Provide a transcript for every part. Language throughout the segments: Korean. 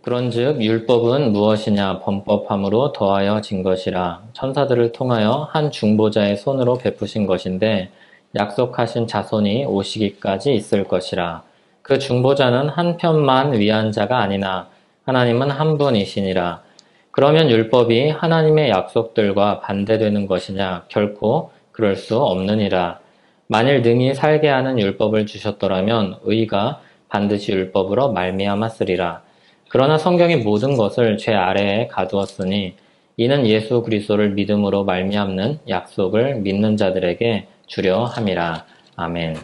그런즉 율법은 무엇이냐 범법함으로 더하여진 것이라 천사들을 통하여 한 중보자의 손으로 베푸신 것인데 약속하신 자손이 오시기까지 있을 것이라. 그 중보자는 한 편만 위한 자가 아니나 하나님은 한 분이시니라. 그러면 율법이 하나님의 약속들과 반대되는 것이냐? 결코 그럴 수 없느니라. 만일 능히 살게 하는 율법을 주셨더라면 의가 반드시 율법으로 말미암았으리라. 그러나 성경의 모든 것을 죄 아래에 가두었으니 이는 예수 그리스도를 믿음으로 말미암는 약속을 믿는 자들에게 주려 함이라. 아멘.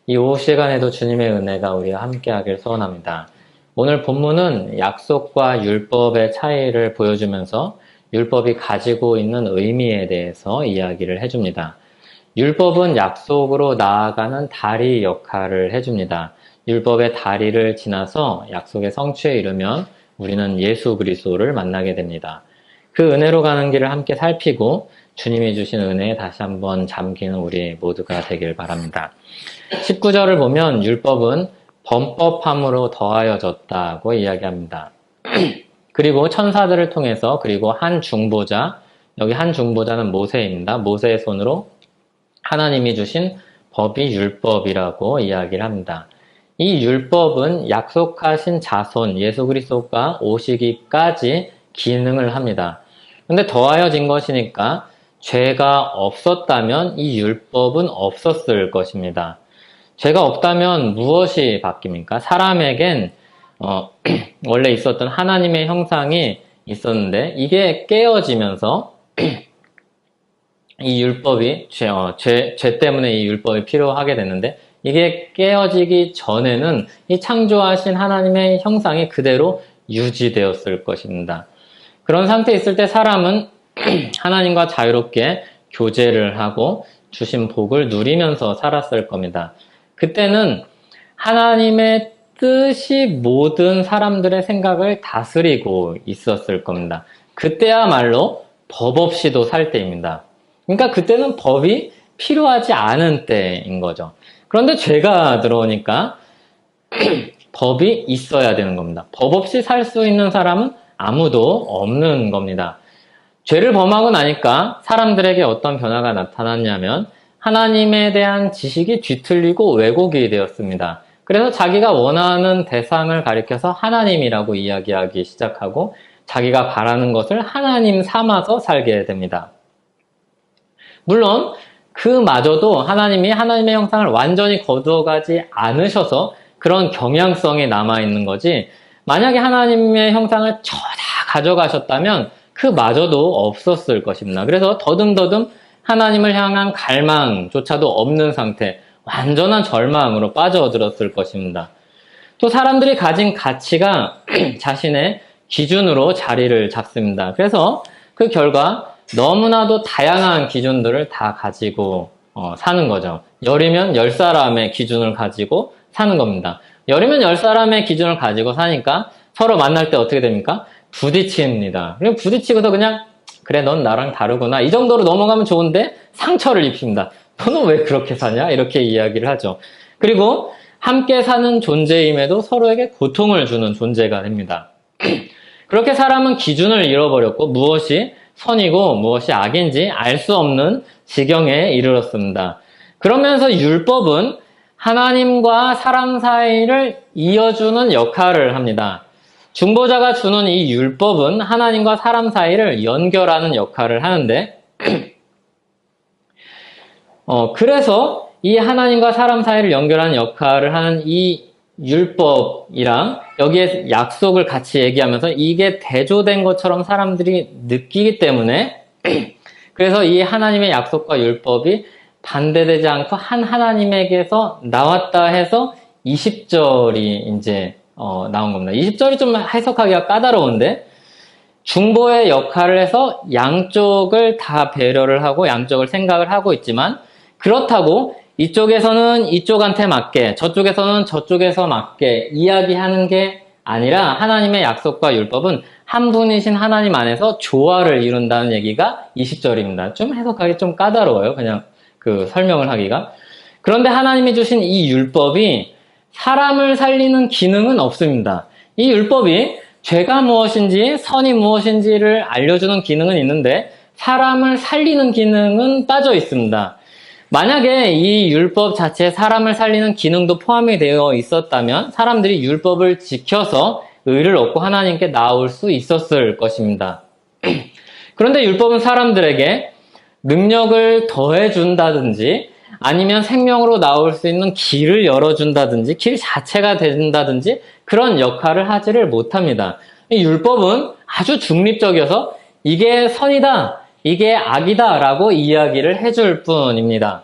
이 오후 시간에도 주님의 은혜가 우리와 함께하길 소원합니다. 오늘 본문은 약속과 율법의 차이를 보여주면서 율법이 가지고 있는 의미에 대해서 이야기를 해줍니다. 율법은 약속으로 나아가는 다리 역할을 해줍니다. 율법의 다리를 지나서 약속의 성취에 이르면 우리는 예수 그리스도를 만나게 됩니다. 그 은혜로 가는 길을 함께 살피고 주님이 주신 은혜에 다시 한번 잠기는 우리 모두가 되길 바랍니다. 19절을 보면 율법은 범법함으로 더하여졌다고 이야기합니다. 그리고 천사들을 통해서 그리고 한 중보자, 여기 한 중보자는 모세입니다. 모세의 손으로 하나님이 주신 법이 율법이라고 이야기를 합니다. 이 율법은 약속하신 자손 예수 그리스도가 오시기까지 기능을 합니다. 근데 더하여진 것이니까 죄가 없었다면 이 율법은 없었을 것입니다. 죄가 없다면 무엇이 바뀝니까? 사람에겐 원래 있었던 하나님의 형상이 있었는데 이게 깨어지면서 이 율법이 죄 때문에 이 율법이 필요하게 됐는데 이게 깨어지기 전에는 이 창조하신 하나님의 형상이 그대로 유지되었을 것입니다. 그런 상태에 있을 때 사람은 하나님과 자유롭게 교제를 하고 주신 복을 누리면서 살았을 겁니다. 그때는 하나님의 뜻이 모든 사람들의 생각을 다스리고 있었을 겁니다. 그때야말로 법 없이도 살 때입니다. 그러니까 그때는 법이 필요하지 않은 때인 거죠. 그런데 죄가 들어오니까 법이 있어야 되는 겁니다. 법 없이 살 수 있는 사람은 아무도 없는 겁니다. 죄를 범하고 나니까 사람들에게 어떤 변화가 나타났냐면 하나님에 대한 지식이 뒤틀리고 왜곡이 되었습니다. 그래서 자기가 원하는 대상을 가리켜서 하나님이라고 이야기하기 시작하고 자기가 바라는 것을 하나님 삼아서 살게 됩니다. 물론 그마저도 하나님이 하나님의 형상을 완전히 거두어가지 않으셔서 그런 경향성이 남아있는 거지 만약에 하나님의 형상을 다 가져가셨다면 그마저도 없었을 것입니다. 그래서 더듬더듬 하나님을 향한 갈망조차도 없는 상태, 완전한 절망으로 빠져들었을 것입니다. 또 사람들이 가진 가치가 자신의 기준으로 자리를 잡습니다. 그래서 그 결과 너무나도 다양한 기준들을 다 가지고 사는 거죠. 열이면 10사람의 기준을 가지고 사는 겁니다. 열이면 10사람의 기준을 가지고 사니까 서로 만날 때 어떻게 됩니까? 부딪힙니다. 그리고 부딪히고서 그냥 그래 넌 나랑 다르구나 이 정도로 넘어가면 좋은데 상처를 입힙니다. 너는 왜 그렇게 사냐? 이렇게 이야기를 하죠. 그리고 함께 사는 존재임에도 서로에게 고통을 주는 존재가 됩니다. 그렇게 사람은 기준을 잃어버렸고 무엇이 선이고 무엇이 악인지 알 수 없는 지경에 이르렀습니다. 그러면서 율법은 하나님과 사람 사이를 이어주는 역할을 합니다. 중보자가 주는 이 율법은 하나님과 사람 사이를 연결하는 역할을 하는데 그래서 이 하나님과 사람 사이를 연결하는 역할을 하는 이 율법이랑 여기에 약속을 같이 얘기하면서 이게 대조된 것처럼 사람들이 느끼기 때문에 그래서 이 하나님의 약속과 율법이 반대되지 않고 한 하나님에게서 나왔다 해서 20절이 이제 나온 겁니다. 20절이 좀 해석하기가 까다로운데 중보의 역할을 해서 양쪽을 다 배려를 하고 양쪽을 생각을 하고 있지만 그렇다고 이쪽에서는 이쪽한테 맞게 저쪽에서는 저쪽에서 맞게 이야기하는 게 아니라 하나님의 약속과 율법은 한 분이신 하나님 안에서 조화를 이룬다는 얘기가 20절입니다. 좀 해석하기 좀 까다로워요. 그냥 그 설명을 하기가. 그런데 하나님이 주신 이 율법이 사람을 살리는 기능은 없습니다. 이 율법이 죄가 무엇인지 선이 무엇인지를 알려주는 기능은 있는데 사람을 살리는 기능은 빠져 있습니다. 만약에 이 율법 자체에 사람을 살리는 기능도 포함이 되어 있었다면 사람들이 율법을 지켜서 의를 얻고 하나님께 나올 수 있었을 것입니다. 그런데 율법은 사람들에게 능력을 더해준다든지 아니면 생명으로 나올 수 있는 길을 열어준다든지 길 자체가 된다든지 그런 역할을 하지를 못합니다. 이 율법은 아주 중립적이어서 이게 선이다, 이게 악이다 라고 이야기를 해줄 뿐입니다.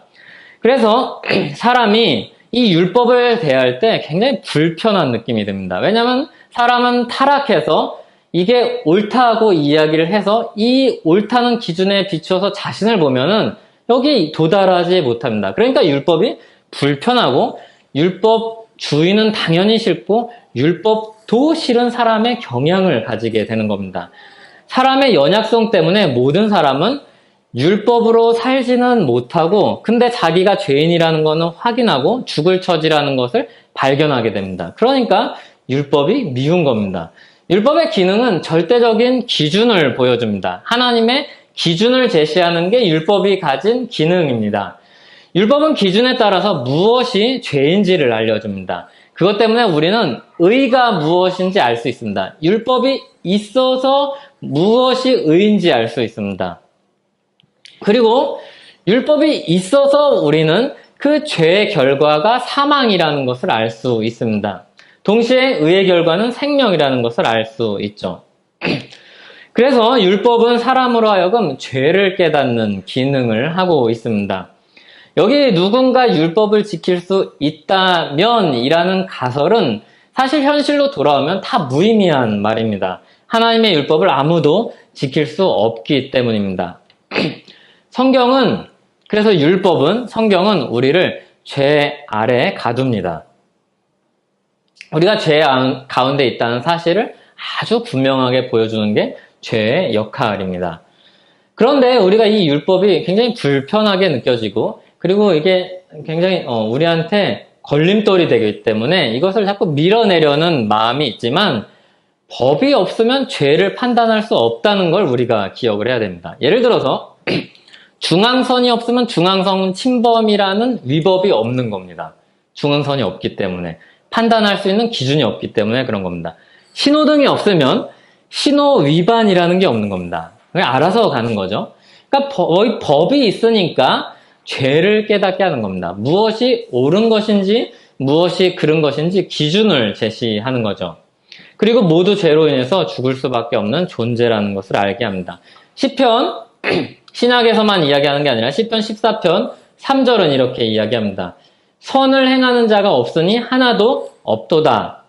그래서 사람이 이 율법을 대할 때 굉장히 불편한 느낌이 듭니다. 왜냐하면 사람은 타락해서 이게 옳다고 이야기를 해서 이 옳다는 기준에 비추어서 자신을 보면은 여기 도달하지 못합니다. 그러니까 율법이 불편하고 율법 주의는 당연히 싫고 율법도 싫은 사람의 경향을 가지게 되는 겁니다. 사람의 연약성 때문에 모든 사람은 율법으로 살지는 못하고 근데 자기가 죄인이라는 것은 확인하고 죽을 처지라는 것을 발견하게 됩니다. 그러니까 율법이 미운 겁니다. 율법의 기능은 절대적인 기준을 보여줍니다. 하나님의 기준을 제시하는 게 율법이 가진 기능입니다. 율법은 기준에 따라서 무엇이 죄인지를 알려줍니다. 그것 때문에 우리는 의가 무엇인지 알 수 있습니다. 율법이 있어서 무엇이 의인지 알 수 있습니다. 그리고 율법이 있어서 우리는 그 죄의 결과가 사망이라는 것을 알 수 있습니다. 동시에 의의 결과는 생명이라는 것을 알 수 있죠. 그래서 율법은 사람으로 하여금 죄를 깨닫는 기능을 하고 있습니다. 여기 누군가 율법을 지킬 수 있다면 이라는 가설은 사실 현실로 돌아오면 다 무의미한 말입니다. 하나님의 율법을 아무도 지킬 수 없기 때문입니다. 그래서 성경은 우리를 죄 아래에 가둡니다. 우리가 죄 가운데 있다는 사실을 아주 분명하게 보여주는 게 죄의 역할입니다. 그런데 우리가 이 율법이 굉장히 불편하게 느껴지고 그리고 이게 굉장히 우리한테 걸림돌이 되기 때문에 이것을 자꾸 밀어내려는 마음이 있지만 법이 없으면 죄를 판단할 수 없다는 걸 우리가 기억을 해야 됩니다. 예를 들어서 중앙선이 없으면 중앙선 침범이라는 위법이 없는 겁니다. 중앙선이 없기 때문에 판단할 수 있는 기준이 없기 때문에 그런 겁니다. 신호등이 없으면 신호 위반이라는 게 없는 겁니다. 그냥 알아서 가는 거죠. 그러니까 법이 있으니까 죄를 깨닫게 하는 겁니다. 무엇이 옳은 것인지 무엇이 그른 것인지 기준을 제시하는 거죠. 그리고 모두 죄로 인해서 죽을 수밖에 없는 존재라는 것을 알게 합니다. 시편 신약에서만 이야기하는 게 아니라 시편 14편 3절은 이렇게 이야기합니다. 선을 행하는 자가 없으니 하나도 없도다.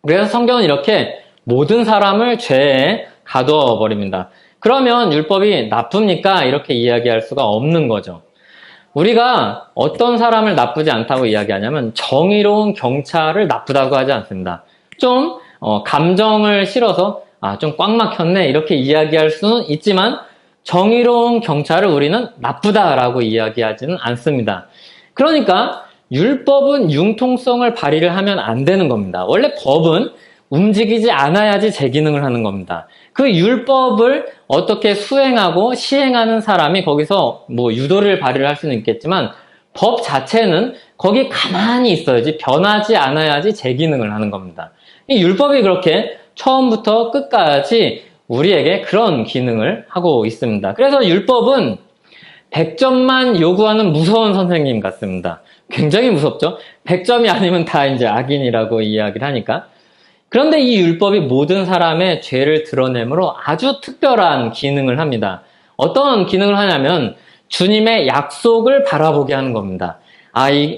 그래서 성경은 이렇게 모든 사람을 죄에 가두어 버립니다. 그러면 율법이 나쁩니까? 이렇게 이야기할 수가 없는 거죠. 우리가 어떤 사람을 나쁘지 않다고 이야기하냐면 정의로운 경찰을 나쁘다고 하지 않습니다. 좀 감정을 실어서 좀 꽉 막혔네 이렇게 이야기할 수는 있지만 정의로운 경찰을 우리는 나쁘다라고 이야기하지는 않습니다. 그러니까 율법은 융통성을 발휘를 하면 안 되는 겁니다. 원래 법은 움직이지 않아야지 제 기능을 하는 겁니다. 그 율법을 어떻게 수행하고 시행하는 사람이 거기서 유도를 발휘를 할 수는 있겠지만 법 자체는 거기 가만히 있어야지 변하지 않아야지 제 기능을 하는 겁니다. 이 율법이 그렇게 처음부터 끝까지 우리에게 그런 기능을 하고 있습니다. 그래서 율법은 100점만 요구하는 무서운 선생님 같습니다. 굉장히 무섭죠? 100점이 아니면 다 이제 악인이라고 이야기를 하니까. 그런데 이 율법이 모든 사람의 죄를 드러내므로 아주 특별한 기능을 합니다. 어떤 기능을 하냐면 주님의 약속을 바라보게 하는 겁니다.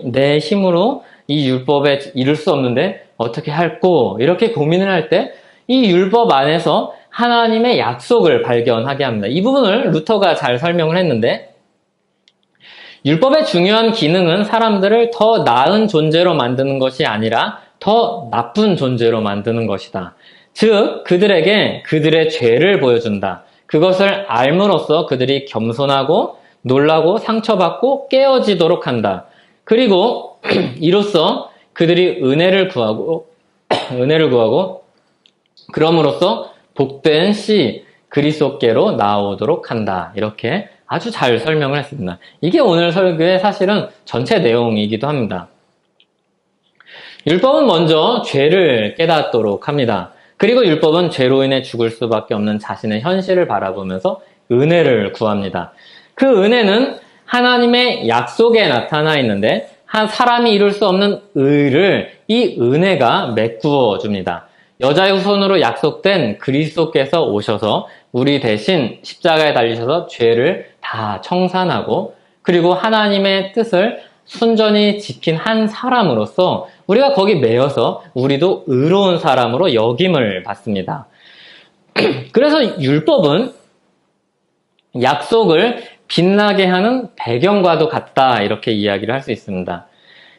내 힘으로 이 율법에 이룰 수 없는데 어떻게 할꼬 이렇게 고민을 할 때 이 율법 안에서 하나님의 약속을 발견하게 합니다. 이 부분을 루터가 잘 설명을 했는데 율법의 중요한 기능은 사람들을 더 나은 존재로 만드는 것이 아니라 더 나쁜 존재로 만드는 것이다. 즉 그들에게 그들의 죄를 보여준다. 그것을 알므로써 그들이 겸손하고 놀라고 상처받고 깨어지도록 한다. 그리고 이로써 그들이 은혜를 구하고 그럼으로써 복된 씨 그리스도께로 나오도록 한다. 이렇게 아주 잘 설명을 했습니다. 이게 오늘 설교의 사실은 전체 내용이기도 합니다. 율법은 먼저 죄를 깨닫도록 합니다. 그리고 율법은 죄로 인해 죽을 수밖에 없는 자신의 현실을 바라보면서 은혜를 구합니다. 그 은혜는 하나님의 약속에 나타나 있는데 한 사람이 이룰 수 없는 의를 이 은혜가 메꾸어 줍니다. 여자의 후손으로 약속된 그리스도께서 오셔서 우리 대신 십자가에 달리셔서 죄를 다 청산하고 그리고 하나님의 뜻을 순전히 지킨 한 사람으로서 우리가 거기 매여서 우리도 의로운 사람으로 여김을 받습니다. 그래서 율법은 약속을 빛나게 하는 배경과도 같다 이렇게 이야기를 할 수 있습니다.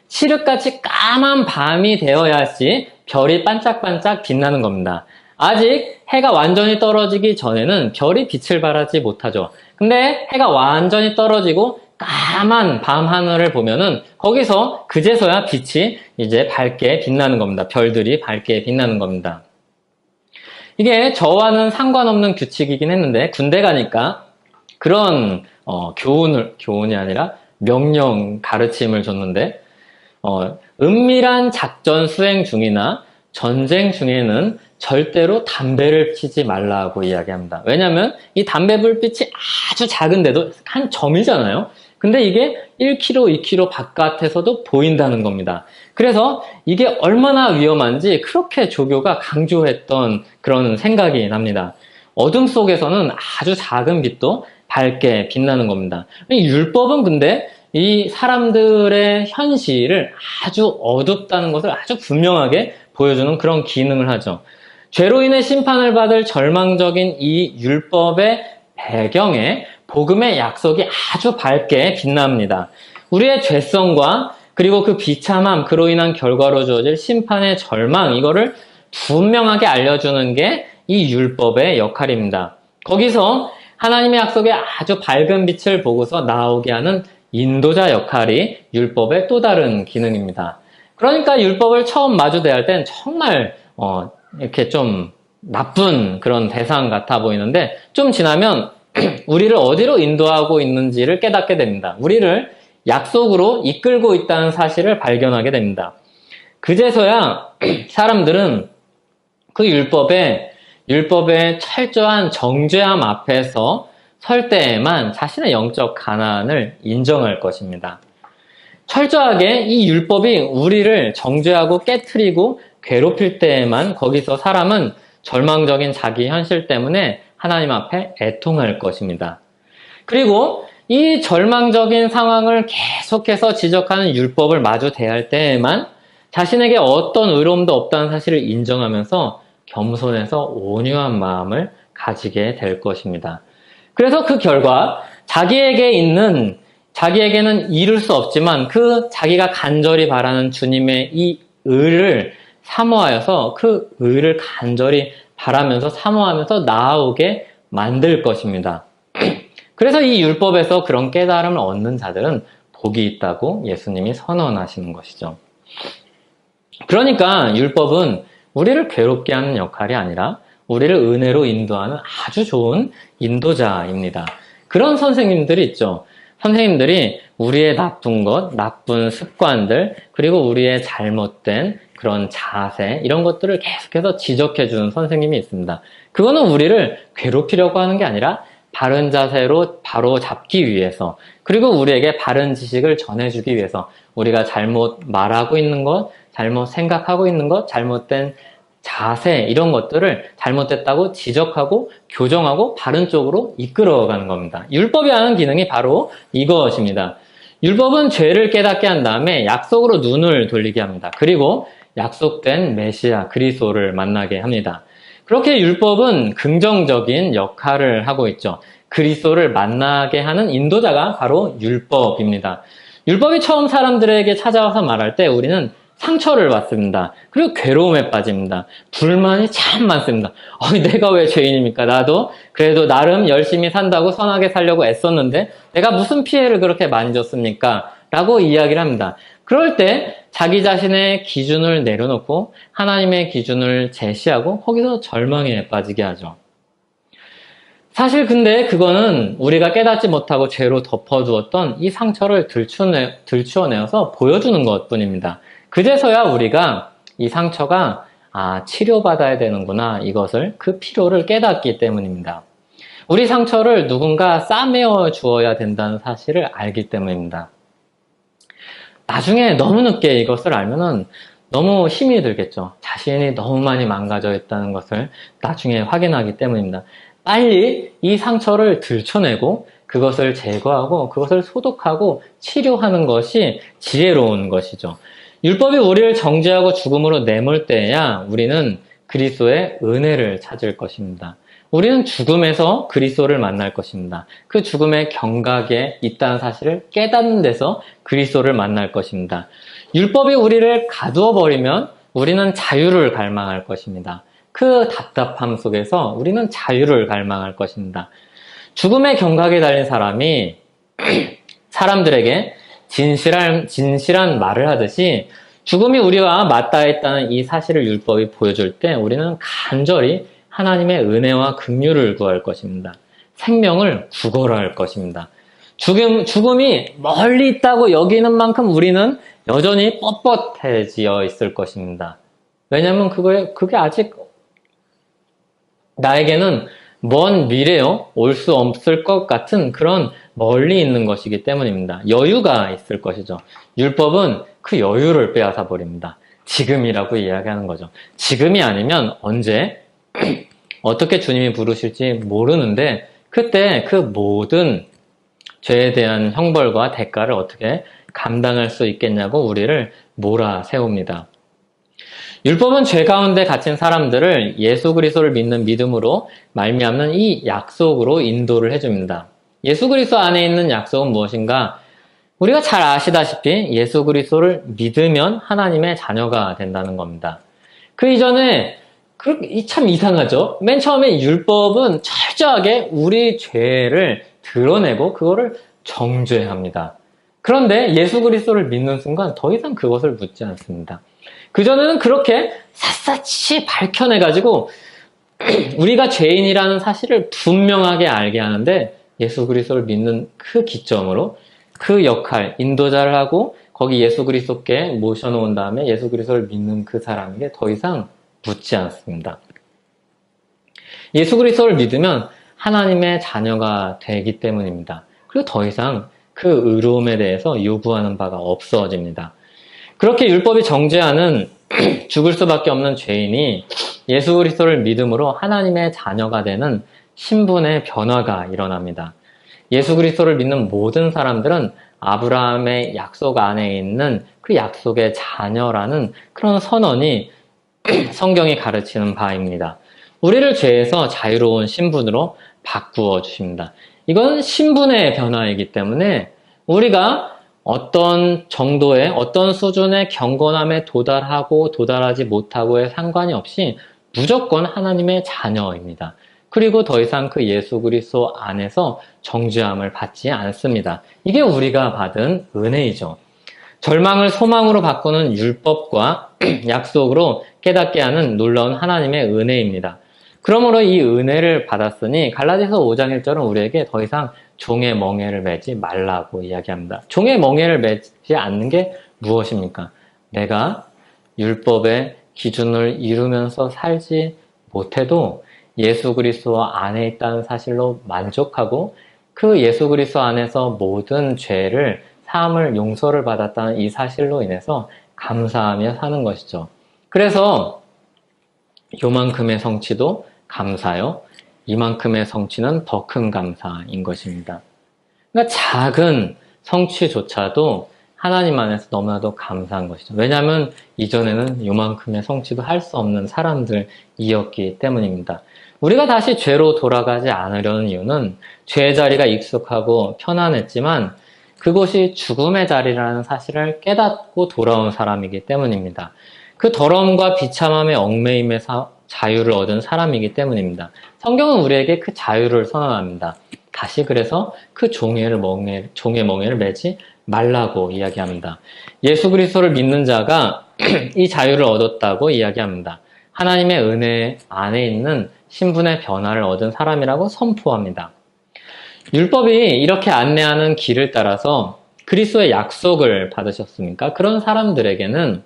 칠흑같이 까만 밤이 되어야지 별이 반짝반짝 빛나는 겁니다. 아직 해가 완전히 떨어지기 전에는 별이 빛을 발하지 못하죠. 근데 해가 완전히 떨어지고 까만 밤하늘을 보면은 거기서 그제서야 빛이 이제 밝게 빛나는 겁니다. 별들이 밝게 빛나는 겁니다. 이게 저와는 상관없는 규칙이긴 했는데 군대 가니까 그런 교훈이 아니라 명령 가르침을 줬는데 은밀한 작전 수행 중이나 전쟁 중에는 절대로 담배를 피지 말라고 이야기합니다. 왜냐하면 이 담배 불빛이 아주 작은데도 한 점이잖아요. 근데 이게 1km, 2km 바깥에서도 보인다는 겁니다. 그래서 이게 얼마나 위험한지 그렇게 조교가 강조했던 그런 생각이 납니다. 어둠 속에서는 아주 작은 빛도 밝게 빛나는 겁니다. 율법은 근데 이 사람들의 현실을 아주 어둡다는 것을 아주 분명하게 보여주는 그런 기능을 하죠. 죄로 인해 심판을 받을 절망적인 이 율법의 배경에 복음의 약속이 아주 밝게 빛납니다. 우리의 죄성과 그리고 그 비참함, 그로 인한 결과로 주어질 심판의 절망, 이거를 분명하게 알려주는 게 이 율법의 역할입니다. 거기서 하나님의 약속에 아주 밝은 빛을 보고서 나오게 하는 인도자 역할이 율법의 또 다른 기능입니다. 그러니까 율법을 처음 마주대할 땐 정말 이렇게 좀 나쁜 그런 대상 같아 보이는데 좀 지나면 우리를 어디로 인도하고 있는지를 깨닫게 됩니다. 우리를 약속으로 이끌고 있다는 사실을 발견하게 됩니다. 그제서야 사람들은 그 율법의 철저한 정죄함 앞에서 설 때에만 자신의 영적 가난을 인정할 것입니다. 철저하게 이 율법이 우리를 정죄하고 깨트리고 괴롭힐 때에만 거기서 사람은 절망적인 자기 현실 때문에 하나님 앞에 애통할 것입니다. 그리고 이 절망적인 상황을 계속해서 지적하는 율법을 마주 대할 때에만 자신에게 어떤 의로움도 없다는 사실을 인정하면서 겸손해서 온유한 마음을 가지게 될 것입니다. 그래서 그 결과 자기에게는 이룰 수 없지만 그 자기가 간절히 바라는 주님의 이 의를 사모하여서 그 의를 간절히 바라면서 사모하면서 나아오게 만들 것입니다. 그래서 이 율법에서 그런 깨달음을 얻는 자들은 복이 있다고 예수님이 선언하시는 것이죠. 그러니까 율법은 우리를 괴롭게 하는 역할이 아니라 우리를 은혜로 인도하는 아주 좋은 인도자입니다. 그런 선생님들이 있죠. 선생님들이 우리의 나쁜 것, 나쁜 습관들, 그리고 우리의 잘못된 그런 자세, 이런 것들을 계속해서 지적해주는 선생님이 있습니다. 그거는 우리를 괴롭히려고 하는 게 아니라 바른 자세로 바로 잡기 위해서, 그리고 우리에게 바른 지식을 전해주기 위해서 우리가 잘못 말하고 있는 것, 잘못 생각하고 있는 것, 잘못된 자세, 이런 것들을 잘못됐다고 지적하고 교정하고 바른 쪽으로 이끌어가는 겁니다. 율법이 하는 기능이 바로 이것입니다. 율법은 죄를 깨닫게 한 다음에 약속으로 눈을 돌리게 합니다. 그리고 약속된 메시아 그리스도를 만나게 합니다. 그렇게 율법은 긍정적인 역할을 하고 있죠. 그리스도를 만나게 하는 인도자가 바로 율법입니다. 율법이 처음 사람들에게 찾아와서 말할 때 우리는 상처를 받습니다. 그리고 괴로움에 빠집니다. 불만이 참 많습니다. 내가 왜 죄인입니까? 나도 그래도 나름 열심히 산다고 선하게 살려고 애썼는데 내가 무슨 피해를 그렇게 많이 줬습니까? 라고 이야기를 합니다. 그럴 때 자기 자신의 기준을 내려놓고 하나님의 기준을 제시하고 거기서 절망에 빠지게 하죠. 사실 근데 그거는 우리가 깨닫지 못하고 죄로 덮어두었던 이 상처를 들추어내어서 보여주는 것 뿐입니다. 그제서야 우리가 이 상처가 치료받아야 되는구나, 이것을, 그 필요를 깨닫기 때문입니다. 우리 상처를 누군가 싸매어 주어야 된다는 사실을 알기 때문입니다. 나중에 너무 늦게 이것을 알면은 너무 힘이 들겠죠. 자신이 너무 많이 망가져 있다는 것을 나중에 확인하기 때문입니다. 빨리 이 상처를 들춰내고 그것을 제거하고 그것을 소독하고 치료하는 것이 지혜로운 것이죠. 율법이 우리를 정죄하고 죽음으로 내몰 때야 우리는 그리스도의 은혜를 찾을 것입니다. 우리는 죽음에서 그리스도를 만날 것입니다. 그 죽음의 경각에 있다는 사실을 깨닫는 데서 그리스도를 만날 것입니다. 율법이 우리를 가두어 버리면 우리는 자유를 갈망할 것입니다. 그 답답함 속에서 우리는 자유를 갈망할 것입니다. 죽음의 경각에 달린 사람이 사람들에게 진실한 말을 하듯이 죽음이 우리와 맞닿아 있다는 이 사실을 율법이 보여줄 때 우리는 간절히 하나님의 은혜와 긍휼을 구할 것입니다. 생명을 구걸할 것입니다. 죽음이 멀리 있다고 여기는 만큼 우리는 여전히 뻣뻣해지어 있을 것입니다. 왜냐하면 그게 아직 나에게는 먼 미래요, 올 수 없을 것 같은 그런 멀리 있는 것이기 때문입니다. 여유가 있을 것이죠. 율법은 그 여유를 빼앗아 버립니다. 지금이라고 이야기하는 거죠. 지금이 아니면 언제 어떻게 주님이 부르실지 모르는데 그때 그 모든 죄에 대한 형벌과 대가를 어떻게 감당할 수 있겠냐고 우리를 몰아세웁니다. 율법은 죄 가운데 갇힌 사람들을 예수 그리스도를 믿는 믿음으로 말미암는 이 약속으로 인도를 해줍니다. 예수 그리스도 안에 있는 약속은 무엇인가? 우리가 잘 아시다시피 예수 그리스도를 믿으면 하나님의 자녀가 된다는 겁니다. 그 이전에 참 이상하죠? 맨 처음에 율법은 철저하게 우리 죄를 드러내고 그거를 정죄합니다. 그런데 예수 그리스도를 믿는 순간 더 이상 그것을 묻지 않습니다. 그전에는 그렇게 샅샅이 밝혀내가지고 우리가 죄인이라는 사실을 분명하게 알게 하는데 예수 그리스도를 믿는 그 기점으로 그 역할, 인도자를 하고 거기 예수 그리스도께 모셔놓은 다음에 예수 그리스도를 믿는 그 사람에게 더 이상 묻지 않습니다. 예수 그리스도를 믿으면 하나님의 자녀가 되기 때문입니다. 그리고 더 이상 그 의로움에 대해서 요구하는 바가 없어집니다. 그렇게 율법이 정죄하는 죽을 수밖에 없는 죄인이 예수 그리스도를 믿음으로 하나님의 자녀가 되는 신분의 변화가 일어납니다. 예수 그리스도를 믿는 모든 사람들은 아브라함의 약속 안에 있는 그 약속의 자녀라는 그런 선언이 성경이 가르치는 바입니다. 우리를 죄에서 자유로운 신분으로 바꾸어 주십니다. 이건 신분의 변화이기 때문에 우리가 어떤 정도의 어떤 수준의 경건함에 도달하고 도달하지 못하고의 상관이 없이 무조건 하나님의 자녀입니다. 그리고 더 이상 그 예수 그리스도 안에서 정죄함을 받지 않습니다. 이게 우리가 받은 은혜이죠. 절망을 소망으로 바꾸는 율법과 약속으로 깨닫게 하는 놀라운 하나님의 은혜입니다. 그러므로 이 은혜를 받았으니 갈라디아서 5장 1절은 우리에게 더 이상 종의 멍에를 매지 말라고 이야기합니다. 종의 멍에를 매지 않는 게 무엇입니까? 내가 율법의 기준을 이루면서 살지 못해도 예수 그리스도 안에 있다는 사실로 만족하고 그 예수 그리스도 안에서 모든 죄를 사함을 용서를 받았다는 이 사실로 인해서 감사하며 사는 것이죠. 그래서 요만큼의 성취도 감사요, 이만큼의 성취는 더 큰 감사인 것입니다. 그러니까 작은 성취조차도 하나님 안에서 너무나도 감사한 것이죠. 왜냐하면 이전에는 요만큼의 성취도 할 수 없는 사람들이었기 때문입니다. 우리가 다시 죄로 돌아가지 않으려는 이유는 죄의 자리가 익숙하고 편안했지만 그곳이 죽음의 자리라는 사실을 깨닫고 돌아온 사람이기 때문입니다. 그 더러움과 비참함의 얽매임에서 자유를 얻은 사람이기 때문입니다. 성경은 우리에게 그 자유를 선언합니다. 다시 그래서 그 종의 멍에를 매지 말라고 이야기합니다. 예수 그리스도를 믿는 자가 이 자유를 얻었다고 이야기합니다. 하나님의 은혜 안에 있는 신분의 변화를 얻은 사람이라고 선포합니다. 율법이 이렇게 안내하는 길을 따라서 그리스도의 약속을 받으셨습니까? 그런 사람들에게는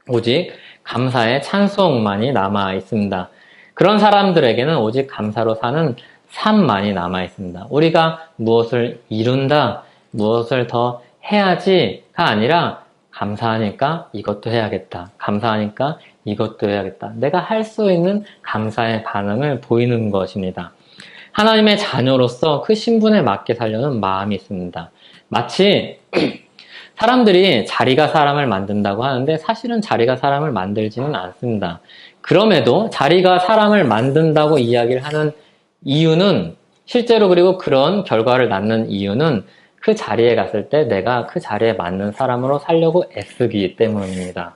오직 감사의 찬송만이 남아 있습니다. 그런 사람들에게는 오직 감사로 사는 삶만이 남아 있습니다. 우리가 무엇을 이룬다, 무엇을 더 해야지가 아니라 감사하니까 이것도 해야겠다. 감사하니까 이것도 해야겠다. 내가 할 수 있는 감사의 반응을 보이는 것입니다. 하나님의 자녀로서 그 신분에 맞게 살려는 마음이 있습니다. 마치 사람들이 자리가 사람을 만든다고 하는데 사실은 자리가 사람을 만들지는 않습니다. 그럼에도 자리가 사람을 만든다고 이야기를 하는 이유는 실제로 그리고 그런 결과를 낳는 이유는 그 자리에 갔을 때 내가 그 자리에 맞는 사람으로 살려고 애쓰기 때문입니다.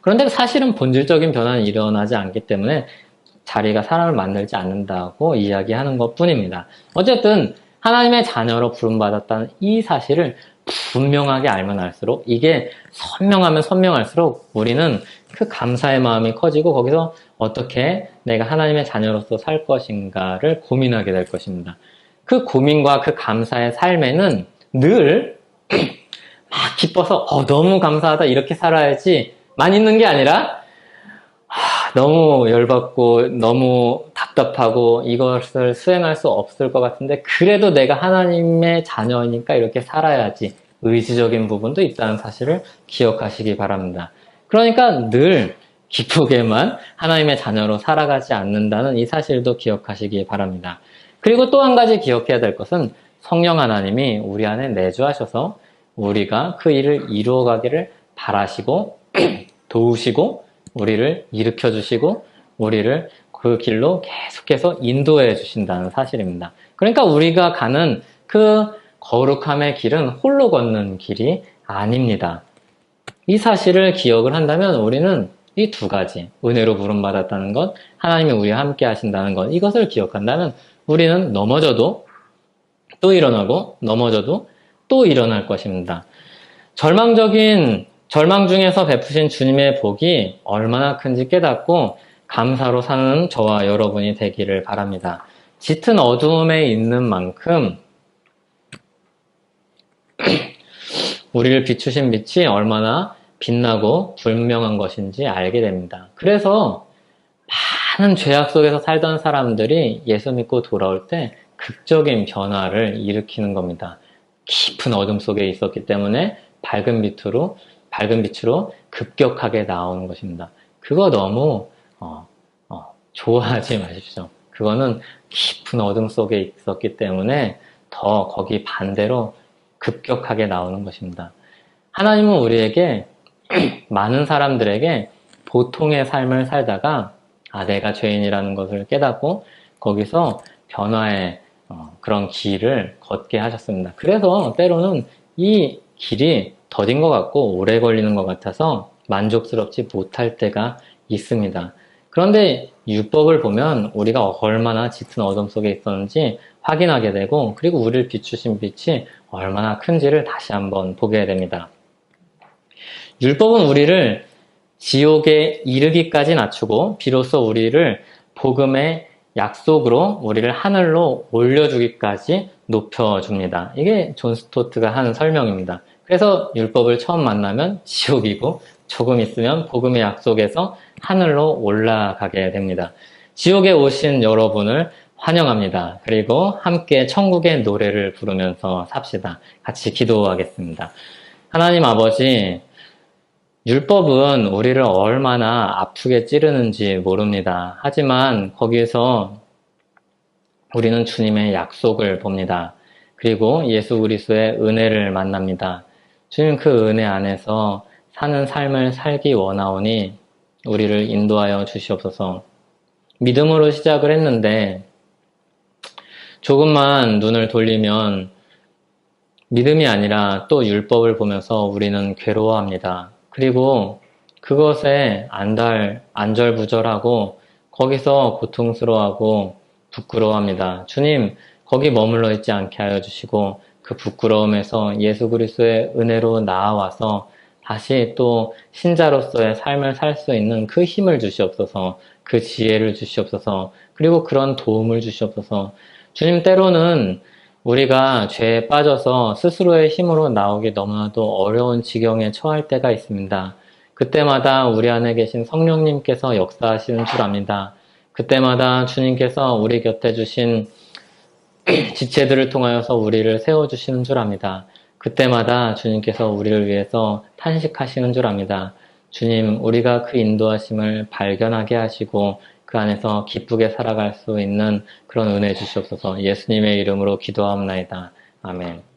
그런데 사실은 본질적인 변화는 일어나지 않기 때문에 자리가 사람을 만들지 않는다고 이야기하는 것 뿐입니다. 어쨌든 하나님의 자녀로 부름받았다는 이 사실을 분명하게 알면 알수록 이게 선명하면 선명할수록 우리는 그 감사의 마음이 커지고 거기서 어떻게 내가 하나님의 자녀로서 살 것인가를 고민하게 될 것입니다. 그 고민과 그 감사의 삶에는 늘 막 기뻐서 너무 감사하다 이렇게 살아야지만 있는 게 아니라 너무 열받고 너무 답답하고 이것을 수행할 수 없을 것 같은데 그래도 내가 하나님의 자녀니까 이렇게 살아야지 의지적인 부분도 있다는 사실을 기억하시기 바랍니다. 그러니까 늘 기쁘게만 하나님의 자녀로 살아가지 않는다는 이 사실도 기억하시기 바랍니다. 그리고 또 한 가지 기억해야 될 것은 성령 하나님이 우리 안에 내주하셔서 우리가 그 일을 이루어가기를 바라시고 도우시고 우리를 일으켜주시고 우리를 그 길로 계속해서 인도해 주신다는 사실입니다. 그러니까 우리가 가는 그 거룩함의 길은 홀로 걷는 길이 아닙니다. 이 사실을 기억을 한다면 우리는 이 두 가지, 은혜로 부름받았다는 것, 하나님이 우리와 함께 하신다는 것, 이것을 기억한다면 우리는 넘어져도 또 일어나고 넘어져도 또 일어날 것입니다. 절망 중에서 베푸신 주님의 복이 얼마나 큰지 깨닫고 감사로 사는 저와 여러분이 되기를 바랍니다. 짙은 어두움에 있는 만큼 우리를 비추신 빛이 얼마나 빛나고 불명한 것인지 알게 됩니다. 그래서 많은 죄악 속에서 살던 사람들이 예수 믿고 돌아올 때 극적인 변화를 일으키는 겁니다. 깊은 어둠 속에 있었기 때문에 밝은 빛으로 급격하게 나오는 것입니다. 그거 너무 좋아하지 마십시오. 그거는 깊은 어둠 속에 있었기 때문에 더 거기 반대로 급격하게 나오는 것입니다. 하나님은 우리에게 많은 사람들에게 보통의 삶을 살다가 내가 죄인이라는 것을 깨닫고 거기서 변화의 그런 길을 걷게 하셨습니다. 그래서 때로는 이 길이 더딘 것 같고 오래 걸리는 것 같아서 만족스럽지 못할 때가 있습니다. 그런데 율법을 보면 우리가 얼마나 짙은 어둠 속에 있었는지 확인하게 되고 그리고 우리를 비추신 빛이 얼마나 큰지를 다시 한번 보게 됩니다. 율법은 우리를 지옥에 이르기까지 낮추고 비로소 우리를 복음의 약속으로 우리를 하늘로 올려주기까지 높여줍니다. 이게 존 스토트가 하는 설명입니다. 그래서 율법을 처음 만나면 지옥이고 조금 있으면 복음의 약속에서 하늘로 올라가게 됩니다. 지옥에 오신 여러분을 환영합니다. 그리고 함께 천국의 노래를 부르면서 삽시다. 같이 기도하겠습니다. 하나님 아버지, 율법은 우리를 얼마나 아프게 찌르는지 모릅니다. 하지만 거기에서 우리는 주님의 약속을 봅니다. 그리고 예수 그리스도의 은혜를 만납니다. 주님 그 은혜 안에서 사는 삶을 살기 원하오니 우리를 인도하여 주시옵소서. 믿음으로 시작을 했는데 조금만 눈을 돌리면 믿음이 아니라 또 율법을 보면서 우리는 괴로워합니다. 그리고 그것에 안절부절하고 거기서 고통스러워하고 부끄러워합니다. 주님, 거기 머물러 있지 않게 하여 주시고 그 부끄러움에서 예수 그리스도의 은혜로 나아와서 다시 또 신자로서의 삶을 살 수 있는 그 힘을 주시옵소서, 그 지혜를 주시옵소서, 그리고 그런 도움을 주시옵소서. 주님, 때로는 우리가 죄에 빠져서 스스로의 힘으로 나오기 너무나도 어려운 지경에 처할 때가 있습니다. 그때마다 우리 안에 계신 성령님께서 역사하시는 줄 압니다. 그때마다 주님께서 우리 곁에 주신 지체들을 통하여서 우리를 세워주시는 줄 압니다. 그때마다 주님께서 우리를 위해서 탄식하시는 줄 압니다. 주님, 우리가 그 인도하심을 발견하게 하시고 그 안에서 기쁘게 살아갈 수 있는 그런 은혜 주시옵소서. 예수님의 이름으로 기도하옵나이다. 아멘.